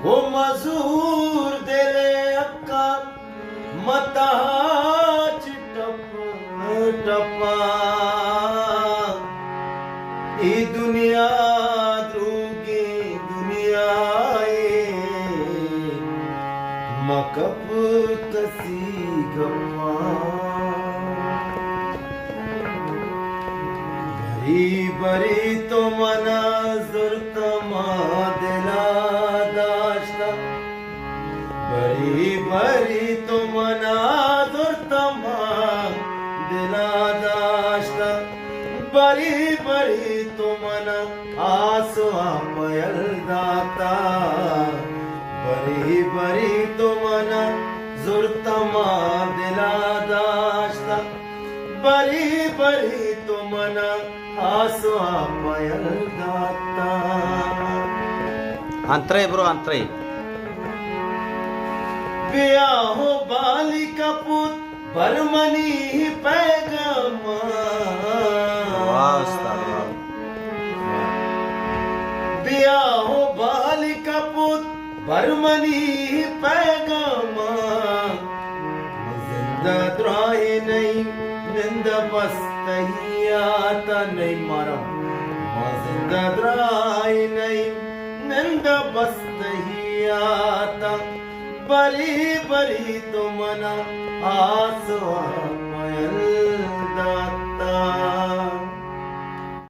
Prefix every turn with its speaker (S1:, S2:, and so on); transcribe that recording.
S1: वो मजूर दिले अक्का मताच टप टपा ई दुनिया द्रोगे दुनियाए मकप कसी गप्पा भरी भरी तो मना जुर्तमा दिला दाश्ता भरी भरी तो मना जुर्तमा दिला दाश्ता बरी बरी तो मना आसो आपयल दाता बरी बरी तो मना जुर्तमा दिला दाश्ता बरी बरी तो मना आसो आपयल दाता
S2: अंतरे ब्रो अंतरे
S1: ब्याहो बालिका पुत बरमनी पैगमा ब्याहो बालिका पुत बरमनी पैगमा जिंदा द्राहे नहीं निंद बस्तहियाता नहीं मरम जिंदा द्राहे नहीं निंद बस्तहियाता बरी बरी तो मना आसो आपयल दाता